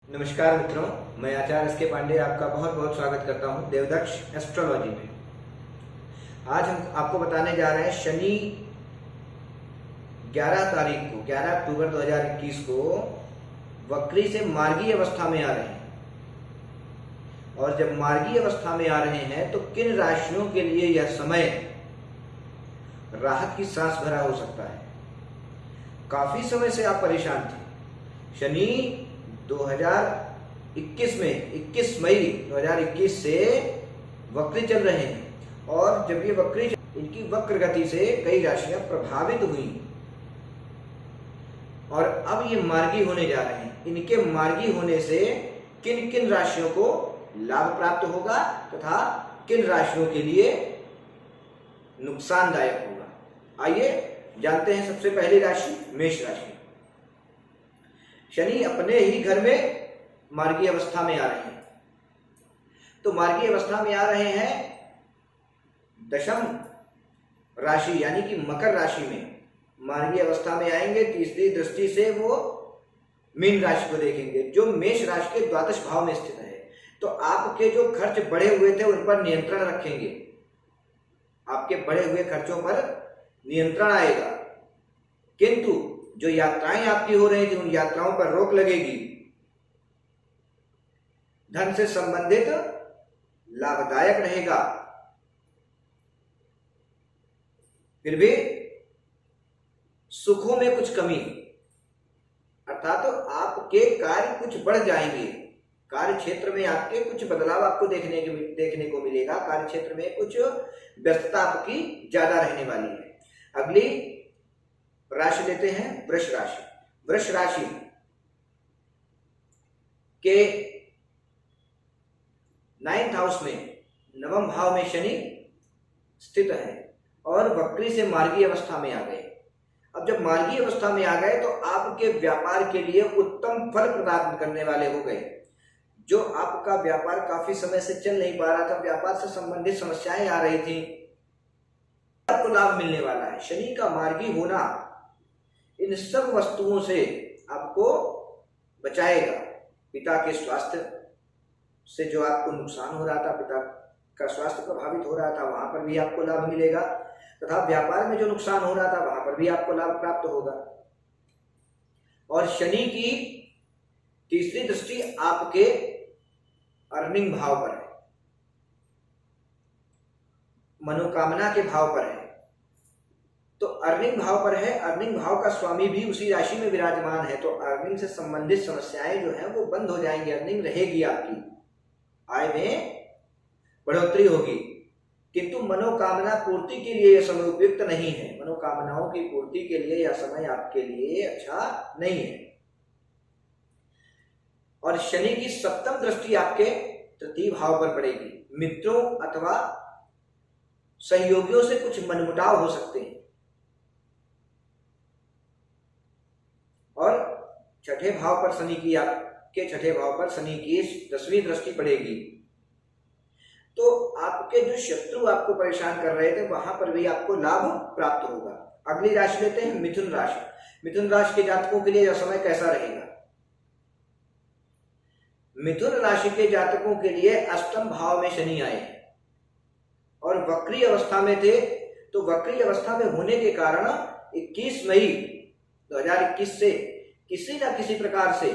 नमस्कार मित्रों, मैं आचार्य एस के पांडे आपका बहुत बहुत स्वागत करता हूं देवदक्ष एस्ट्रोलॉजी में। आज हम आपको बताने जा रहे हैं शनि 11 अक्टूबर 2021 को वक्री से मार्गी अवस्था में आ रहे हैं। और जब मार्गी अवस्था में आ रहे हैं तो किन राशियों के लिए यह समय राहत की सांस भरा हो सकता है। काफी समय से आप परेशान थे। शनि 2021 में 21 मई 2021 से वक्री चल रहे हैं और जब ये वक्री इनकी वक्र गति से कई राशियां प्रभावित हुई और अब ये मार्गी होने जा रहे हैं। इनके मार्गी होने से किन किन राशियों को लाभ प्राप्त होगा तथा किन राशियों के लिए नुकसानदायक होगा। आइए जानते हैं। सबसे पहली राशि मेष राशि। शनि अपने ही घर में मार्गी अवस्था में आ रहे हैं। तो मार्गी अवस्था में आ रहे हैं दशम राशि यानी कि मकर राशि में मार्गी अवस्था में आएंगे। तीसरी दृष्टि से वो मीन राशि को देखेंगे जो मेष राशि के द्वादश भाव में स्थित है। तो आपके जो खर्च बढ़े हुए थे उन पर नियंत्रण रखेंगे। आपके बढ़े हुए खर्चों पर नियंत्रण आएगा, किंतु जो यात्राएं आपकी हो रही थी उन यात्राओं पर रोक लगेगी। धन से संबंधित लाभदायक रहेगा। फिर भी सुखों में कुछ कमी, अर्थात तो आपके कार्य कुछ बढ़ जाएंगे। कार्य क्षेत्र में आपके कुछ बदलाव आपको देखने को मिलेगा। कार्य क्षेत्र में कुछ व्यस्तता आपकी ज्यादा रहने वाली है। अगली राशि लेते हैं वृष राशि। वृष राशि के 9th हाउस में नवम भाव में शनि स्थित है और वक्री से मार्गी अवस्था में आ गए। अब जब मार्गी अवस्था में आ गए तो आपके व्यापार के लिए उत्तम फल प्रदान करने वाले हो गए। जो आपका व्यापार काफी समय से चल नहीं पा रहा था, व्यापार से संबंधित समस्याएं आ रही थी, आपको लाभ मिलने वाला है। शनि का मार्गी होना इन सब वस्तुओं से आपको बचाएगा। पिता के स्वास्थ्य से जो आपको नुकसान हो रहा था, पिता का स्वास्थ्य प्रभावित हो रहा था, वहां पर भी आपको लाभ मिलेगा तथा व्यापार में जो नुकसान हो रहा था वहां पर भी आपको लाभ प्राप्त होगा। और शनि की तीसरी दृष्टि आपके अर्निंग भाव पर है, मनोकामना के भाव पर है। तो अर्निंग भाव पर है, अर्निंग भाव का स्वामी भी उसी राशि में विराजमान है। तो अर्निंग से संबंधित समस्याएं जो हैं वो बंद हो जाएंगी। अर्निंग रहेगी, आपकी आय में बढ़ोतरी होगी, किंतु मनोकामना पूर्ति के लिए यह समय उपयुक्त नहीं है। मनोकामनाओं की पूर्ति के लिए यह समय आपके लिए अच्छा नहीं है। और शनि की सप्तम दृष्टि आपके तृतीय भाव पर पड़ेगी। मित्रों अथवा सहयोगियों से कुछ मनमुटाव हो सकते हैं। और छठे भाव पर शनि की, आपके छठे भाव पर शनि की 10वीं दृष्टि पड़ेगी। तो आपके जो शत्रु आपको परेशान कर रहे थे वहां पर भी आपको लाभ प्राप्त होगा। अगली राशि लेते हैं मिथुन राशि। मिथुन राशि के जातकों के लिए यह समय कैसा रहेगा। मिथुन राशि के जातकों के लिए अष्टम भाव में शनि आए और वक्री अवस्था में थे। तो वक्री अवस्था में होने के कारण 21 मई 2021 से किसी न किसी प्रकार से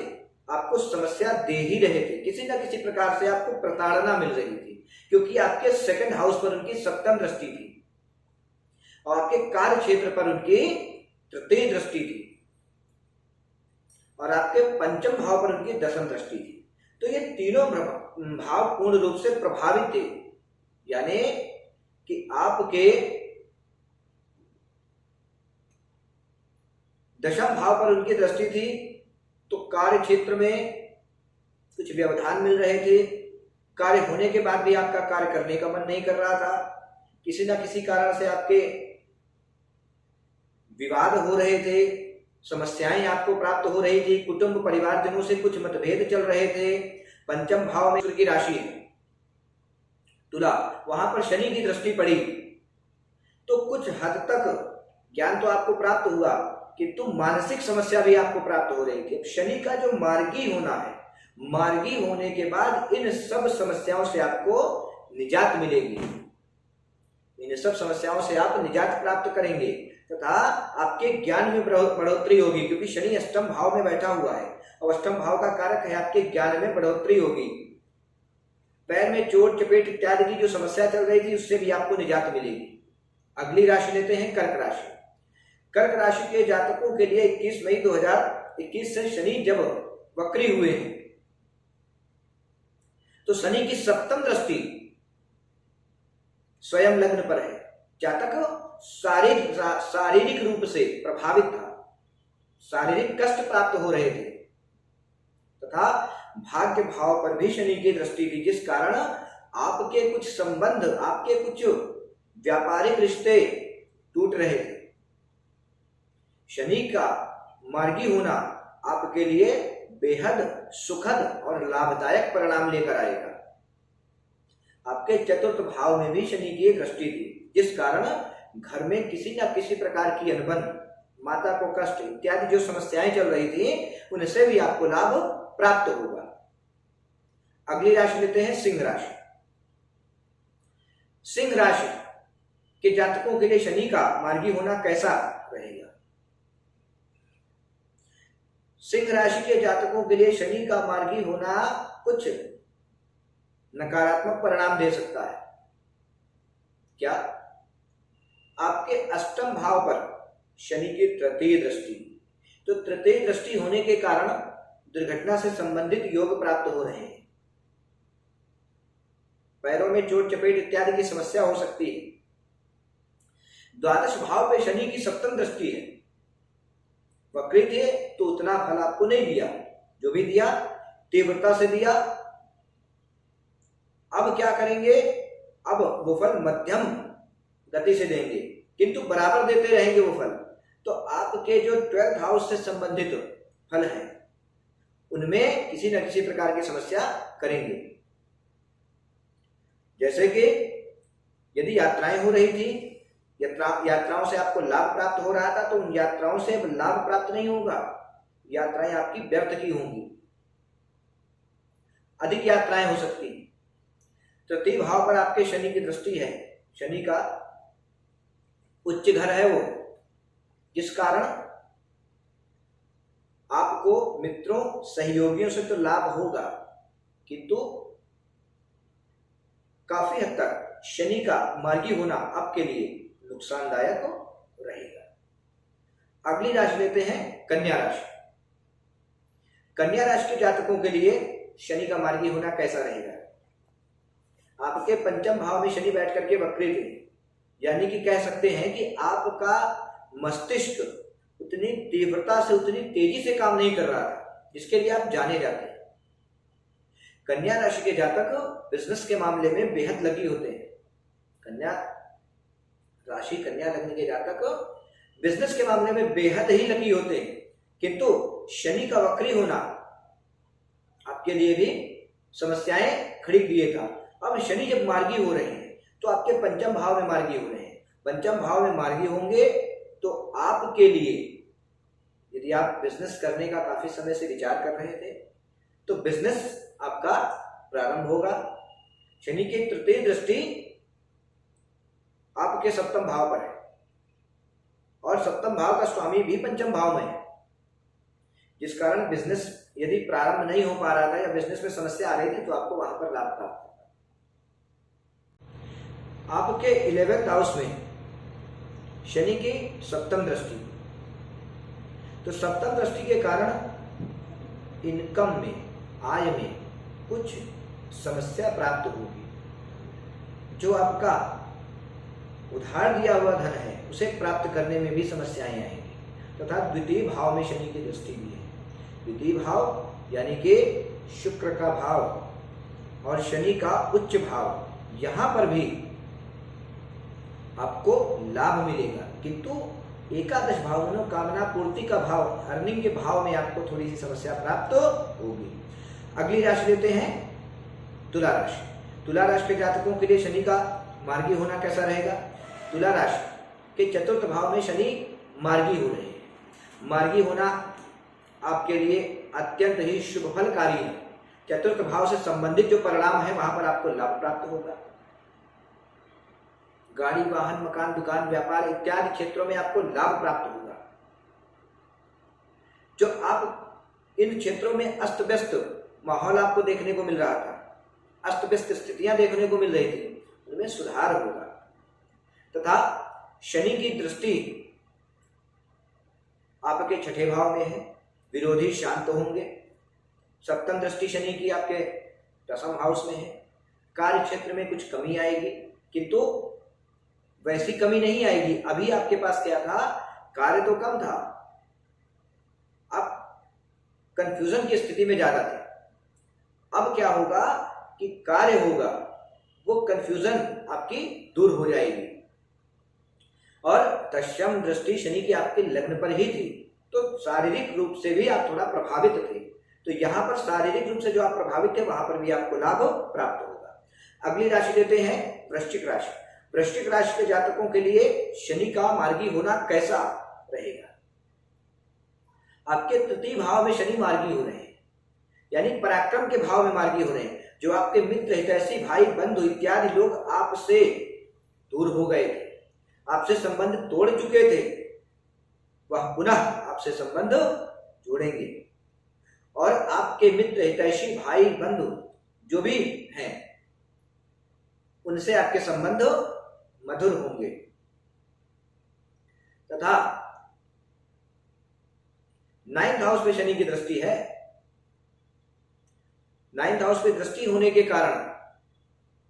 आपको समस्या दे ही रहे थे। किसी न किसी प्रकार से आपको प्रताड़ना मिल रही थी, क्योंकि आपके सेकंड हाउस पर उनकी सप्तम दृष्टि थी और आपके कार्य क्षेत्र पर उनकी तृतीय दृष्टि थी और आपके पंचम भाव पर उनकी दशम दृष्टि थी। तो ये तीनों भाव पूर्ण रूप से प्रभावित थे, यानी कि आपके दशम भाव पर उनकी दृष्टि थी। तो कार्य क्षेत्र में कुछ व्यवधान मिल रहे थे। कार्य होने के बाद भी आपका कार्य करने का मन नहीं कर रहा था। किसी न किसी कारण से आपके विवाद हो रहे थे, समस्याएं आपको प्राप्त हो रही थी, कुटुंब परिवारजनों से कुछ मतभेद चल रहे थे। पंचम भाव में शुक्र की राशि है तुला, वहां पर शनि की दृष्टि पड़ी तो कुछ हद तक ज्ञान तो आपको प्राप्त हुआ, किंतु मानसिक समस्या भी आपको प्राप्त हो रही थी। शनि का जो मार्गी होना है मार्गी होने के बाद इन सब समस्याओं से आपको निजात मिलेगी, इन सब समस्याओं से आप निजात प्राप्त करेंगे तथा आपके ज्ञान में बढ़ोतरी होगी, क्योंकि शनि अष्टम भाव में बैठा हुआ है और अष्टम भाव का कारक है आपके ज्ञान में बढ़ोतरी होगी। पैर में चोट चपेट इत्यादि की जो समस्या चल रही थी उससे भी आपको निजात मिलेगी। अगली राशि लेते हैं कर्क राशि। कर्क राशि के जातकों के लिए 21 मई 2021 से शनि जब वक्री हुए हैं तो शनि की सप्तम दृष्टि स्वयं लग्न पर है। जातक शारीरिक रूप से प्रभावित था, शारीरिक कष्ट प्राप्त हो रहे थे तथा भाग्य भाव पर भी शनि की दृष्टि थी, जिस कारण आपके कुछ संबंध, आपके कुछ व्यापारिक रिश्ते टूट रहे थे। शनि का मार्गी होना आपके लिए बेहद सुखद और लाभदायक परिणाम लेकर आएगा। आपके चतुर्थ भाव में भी शनि की दृष्टि थी, जिस कारण घर में किसी न किसी प्रकार की अनबन, माता को कष्ट इत्यादि जो समस्याएं चल रही थी उनसे भी आपको लाभ प्राप्त होगा। अगली राशि लेते हैं सिंह राशि। सिंह राशि के जातकों के लिए शनि का मार्गी होना कैसा रहेगा? सिंह राशि के जातकों के लिए शनि का मार्गी होना कुछ नकारात्मक परिणाम दे सकता है। क्या? आपके अष्टम भाव पर शनि की तृतीय दृष्टि, तो तृतीय दृष्टि होने के कारण दुर्घटना से संबंधित योग प्राप्त हो रहे हैं। पैरों में चोट चपेट इत्यादि की समस्या हो सकती है। द्वादश भाव पे शनि की सप्तम दृष्टि है। वक्री थे तो उतना फल आपको नहीं दिया, जो भी दिया तीव्रता से दिया। अब क्या करेंगे? अब वो फल मध्यम गति से देंगे, किंतु बराबर देते रहेंगे वो फल। तो आपके जो 12th हाउस से संबंधित फल हैं उनमें किसी न किसी प्रकार की समस्या करेंगे। जैसे कि यदि यात्राएं हो रही थी, यात्राओं से आपको लाभ प्राप्त हो रहा था, तो उन यात्राओं से अब लाभ प्राप्त नहीं होगा, यात्राएं आपकी व्यर्थ की होंगी, अधिक यात्राएं हो सकती हैं। तृतीय भाव पर आपके शनि की दृष्टि है, शनि का उच्च घर है वो, जिस कारण आपको मित्रों सहयोगियों से तो लाभ होगा, किंतु काफी हद तक शनि का मार्गी होना आपके लिए नुकसानदायक रहेगा। अगली राशि लेते हैं कन्या राशि। कन्या राशि के जातकों के लिए शनि का मार्गी होना कैसा रहेगा? आपके पंचम भाव में शनि बैठ करके वक्री थे, यानी कि कह सकते हैं कि आपका मस्तिष्क उतनी तीव्रता से, उतनी तेजी से काम नहीं कर रहा था जिसके लिए आप जाने जाते हैं। कन्या राशि के जातक बिजनेस के मामले में बेहद लकी होते हैं। कन्या राशि, कन्या लग्न के जातक बिजनेस के मामले में बेहद ही लकी होते हैं, किंतु शनि का वक्री होना आपके लिए भी समस्याएं खड़ी किए था। अब शनि जब मार्गी हो रहे हैं तो आपके पंचम भाव में मार्गी हो रहे हैं। पंचम भाव में मार्गी होंगे तो आपके लिए, यदि आप बिजनेस करने का काफी समय से विचार कर रहे थे तो बिजनेस आपका प्रारंभ होगा। शनि की तृतीय दृष्टि आपके सप्तम भाव पर है और सप्तम भाव का स्वामी भी पंचम भाव में है, जिस कारण बिजनेस यदि प्रारंभ नहीं हो पा रहा था या बिजनेस में समस्या आ रही थी तो आपको वहां पर लाभ प्राप्त होगा। आपके 11th हाउस में शनि की सप्तम दृष्टि, तो सप्तम दृष्टि के कारण इनकम में, आय में कुछ समस्या प्राप्त होगी। जो आपका उधार दिया हुआ धन है उसे प्राप्त करने में भी समस्याएं आएंगी तथा द्वितीय भाव में शनि की दृष्टि भी है। द्वितीय भाव यानी कि शुक्र का भाव और शनि का उच्च भाव, यहां पर भी आपको लाभ मिलेगा, किंतु एकादश भाव मनोकामना पूर्ति का भाव, अर्निंग के भाव में आपको थोड़ी सी समस्या प्राप्त होगी। अगली राशि लेते हैं तुला राशि। तुला राशि के जातकों के लिए शनि का मार्गी होना कैसा रहेगा? तुला राशि के चतुर्थ भाव में शनि मार्गी हो रहे हैं। मार्गी होना आपके लिए अत्यंत ही शुभ फलकारी है। चतुर्थ भाव से संबंधित जो परिणाम है वहां पर आपको लाभ प्राप्त होगा। गाड़ी, वाहन, मकान, दुकान, व्यापार इत्यादि क्षेत्रों में आपको लाभ प्राप्त होगा। जो आप इन क्षेत्रों में अस्त व्यस्त माहौल आपको देखने को मिल रहा था, अस्त व्यस्त स्थितियां देखने को मिल रही थी, उनमें सुधार होगा। तथा शनि की दृष्टि आपके छठे भाव में है, विरोधी शांत होंगे। सप्तम दृष्टि शनि की आपके दसम हाउस में है। कार्य क्षेत्र में कुछ कमी आएगी, किंतु वैसी कमी नहीं आएगी। अभी आपके पास क्या था, कार्य तो कम था, आप कंफ्यूजन की स्थिति में ज्यादा थे। अब क्या होगा कि कार्य होगा, वो कंफ्यूजन आपकी दूर हो जाएगी। और दशम दृष्टि शनि की आपके लग्न पर ही थी, तो शारीरिक रूप से भी आप थोड़ा प्रभावित थे। तो यहां पर शारीरिक रूप से जो आप प्रभावित थे, वहां पर भी आपको लाभ प्राप्त होगा। अगली राशि लेते हैं वृश्चिक राशि। वृश्चिक राशि के जातकों के लिए शनि का मार्गी होना कैसा रहेगा? आपके तृतीय भाव में शनि मार्गी हो रहे हैं, यानी पराक्रम के भाव में मार्गी हो रहे हैं। जो आपके मित्र, हितैषी, भाई, बंधु इत्यादि लोग आपसे दूर हो गए थे, आपसे संबंध तोड़ चुके थे, वह पुनः आपसे संबंध जोड़ेंगे। और आपके मित्र, हितैषी, भाई, बंधु जो भी हैं, उनसे आपके संबंध मधुर होंगे। तथा 9th हाउस पे शनि की दृष्टि है। 9th हाउस पे दृष्टि होने के कारण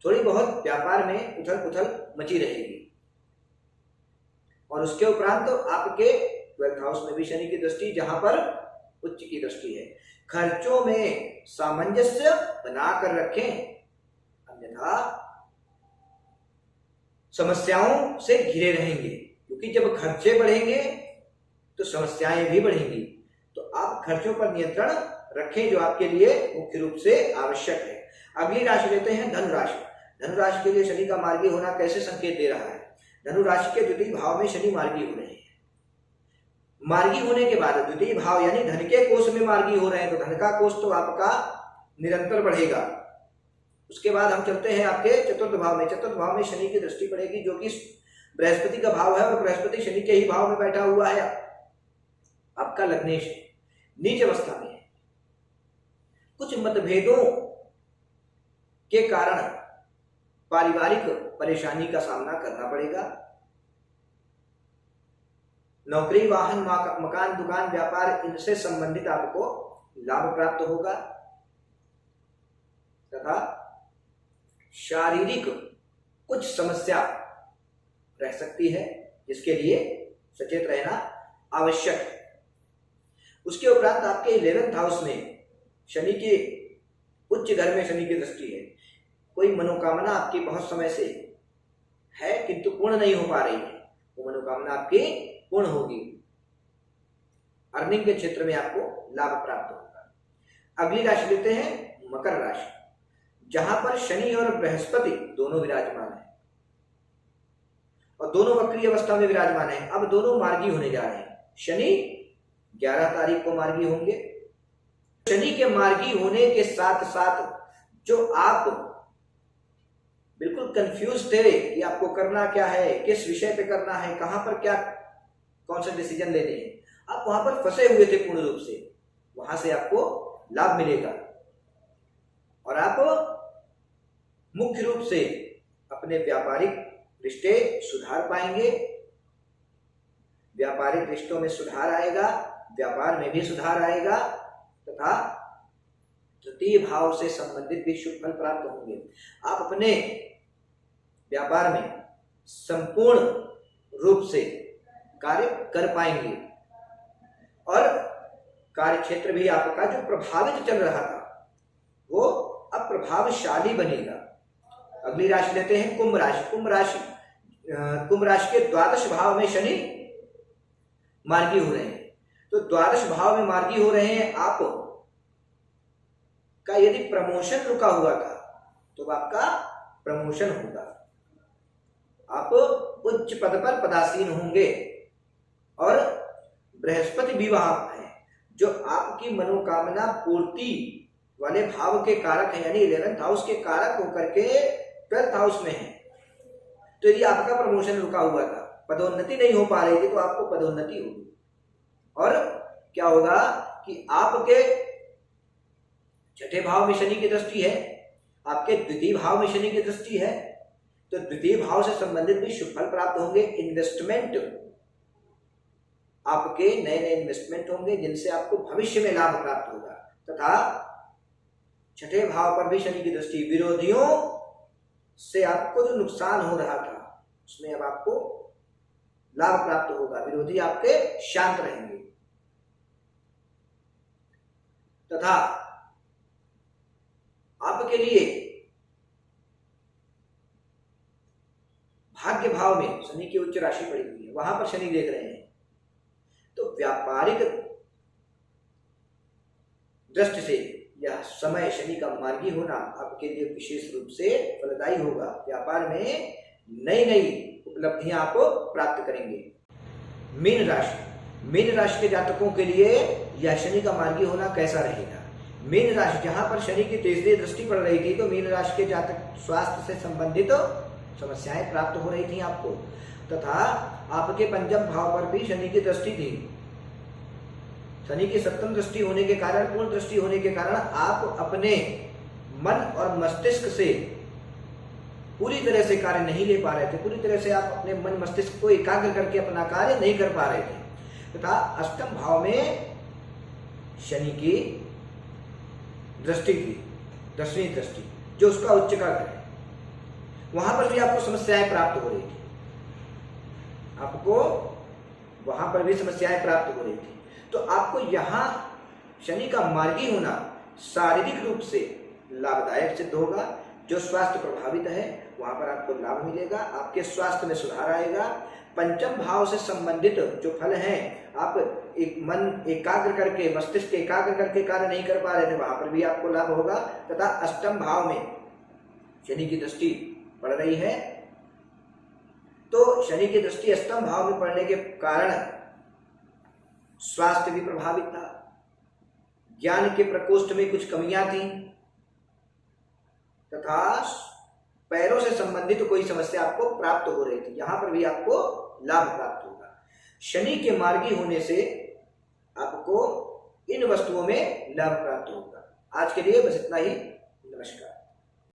थोड़ी बहुत व्यापार में उथल पुथल मची रहेगी। और उसके उपरांत तो आपके 12th हाउस में भी शनि की दृष्टि, जहां पर उच्च की दृष्टि है। खर्चों में सामंजस्य बनाकर रखें, अन्यथा समस्याओं से घिरे रहेंगे। क्योंकि जब खर्चे बढ़ेंगे तो समस्याएं भी बढ़ेंगी। तो आप खर्चों पर नियंत्रण रखें, जो आपके लिए मुख्य रूप से आवश्यक है। अगली राशि लेते हैं धनु राशि। धनु राशि के लिए शनि का मार्गी होना कैसे संकेत दे रहा है? धनु राशि के द्वितीय भाव में शनि मार्गी हो रहे हैं। मार्गी होने के बाद द्वितीय भाव यानी धन के कोष में मार्गी हो रहे हैं, तो धन का कोष तो आपका निरंतर बढ़ेगा। उसके बाद हम चलते हैं आपके चतुर्थ भाव में। चतुर्थ भाव में शनि की दृष्टि पड़ेगी, जो कि बृहस्पति का भाव है, और बृहस्पति शनि के ही भाव में बैठा हुआ है। आपका लग्नेश नीच अवस्था में है। कुछ मतभेदों के कारण पारिवारिक परेशानी का सामना करना पड़ेगा। नौकरी, वाहन, मकान, दुकान, व्यापार, इनसे संबंधित आपको लाभ प्राप्त होगा। तथा शारीरिक कुछ समस्या रह सकती है, जिसके लिए सचेत रहना आवश्यक है। उसके उपरांत आपके 11th हाउस में शनि के उच्च घर में शनि की दृष्टि है। कोई मनोकामना आपकी बहुत समय से है, किंतु पूर्ण नहीं हो पा रही है, वो मनोकामना आपकी पूर्ण होगी। अर्निंग के क्षेत्र में आपको लाभ प्राप्त होगा। अगली राशि लेते हैं मकर राशि, जहां पर शनि और बृहस्पति दोनों विराजमान है, और दोनों वक्री अवस्था में विराजमान है। अब दोनों मार्गी होने जा रहे हैं। शनि 11 तारीख को मार्गी होंगे। शनि के मार्गी होने के साथ साथ जो आप बिल्कुल कंफ्यूज थे कि आपको करना क्या है, किस विषय पे करना है, कहां पर क्या कौन से डिसीजन लेने हैं, आप वहां पर फंसे हुए थे पूर्ण रूप से, वहां से आपको लाभ मिलेगा। और आप मुख्य रूप से अपने व्यापारिक रिश्ते सुधार पाएंगे। व्यापारिक रिश्तों में सुधार आएगा, व्यापार में भी सुधार आएगा, तथा तृतीय भाव से संबंधित भी शुभ फल प्राप्त होंगे। आप अपने व्यापार में संपूर्ण रूप से कार्य कर पाएंगे, और कार्य क्षेत्र भी आपका जो प्रभावित चल रहा था वो अब प्रभावशाली बनेगा। अगली राशि लेते हैं कुंभ राशि। कुंभ राशि के 12वें भाव में शनि मार्गी हो रहे हैं। तो 12वें भाव में मार्गी हो रहे हैं, आप का यदि प्रमोशन रुका हुआ था तो आपका प्रमोशन होगा। आप उच्च पद पर पदासीन होंगे। और बृहस्पति भी वहां है, जो आपकी मनोकामना पूर्ति वाले भाव के कारक हैं, यानी 11th हाउस के कारक होकर के 12th हाउस में है। तो यदि आपका प्रमोशन रुका हुआ था, पदोन्नति नहीं हो पा रही थी, तो आपको पदोन्नति होगी। और क्या होगा कि आपके छठे भाव में शनि की दृष्टि है, आपके द्वितीय भाव में शनि की दृष्टि है, तो द्वितीय भाव से संबंधित भी शुभ फल प्राप्त होंगे। इन्वेस्टमेंट, आपके नए नए इन्वेस्टमेंट होंगे जिनसे आपको भविष्य में लाभ प्राप्त होगा। तथा छठे भाव पर भी शनि की दृष्टि, विरोधियों से आपको जो नुकसान हो रहा था उसमें अब आपको लाभ प्राप्त होगा, विरोधी आपके शांत रहेंगे। तथा आपके लिए भाग्य भाव में शनि की उच्च राशि पड़ी हुई है, वहां पर शनि देख रहे हैं, तो व्यापारिक दृष्टि से यह समय शनि का मार्गी होना आपके लिए विशेष रूप से फलदायी होगा। व्यापार में नई नई उपलब्धियां आप प्राप्त करेंगे। मीन राशि, मीन राशि के जातकों के लिए यह शनि का मार्गी होना कैसा रहेगा? मीन राशि, जहां पर शनि की तीसरी दृष्टि पड़ रही थी, तो मीन राशि के जातक स्वास्थ्य से संबंधित समस्याएं प्राप्त हो रही थी आपको। तथा आपके पंचम भाव पर भी शनि की दृष्टि थी। शनि की सप्तम दृष्टि होने के कारण, पूर्ण दृष्टि होने के कारण आप अपने मन और मस्तिष्क से पूरी तरह से कार्य नहीं ले पा रहे थे, पूरी तरह से आप अपने मन मस्तिष्क को एकाग्र करके अपना कार्य नहीं कर पा रहे थे। तथा अष्टम भाव में शनि की दृष्टि थी, 10वीं दृष्टि, जो उसका उच्च का घर है, वहां पर भी आपको समस्याएं प्राप्त हो रही थी, आपको वहां पर भी समस्याएं प्राप्त हो रही थी। तो आपको यहां शनि का मार्गी होना शारीरिक रूप से लाभदायक सिद्ध होगा। जो स्वास्थ्य प्रभावित है वहां पर आपको लाभ मिलेगा, आपके स्वास्थ्य में सुधार आएगा। पंचम भाव से संबंधित जो फल हैं, आप एक मन एकाग्र करके, मस्तिष्क एकाग्र करके कार्य नहीं कर पा रहे थे, वहां पर भी आपको लाभ होगा। तथा अष्टम भाव में शनि की दृष्टि पड़ रही है, तो शनि की दृष्टि अष्टम भाव में पड़ने के कारण स्वास्थ्य भी प्रभावित था, ज्ञान के प्रकोष्ठ में कुछ कमियां थी, तथा पैरों से संबंधित कोई समस्या आपको प्राप्त हो रही थी, यहां पर भी आपको लाभ प्राप्त होगा। शनि के मार्गी होने से आपको इन वस्तुओं में लाभ प्राप्त होगा। आज के लिए बस इतना ही। नमस्कार।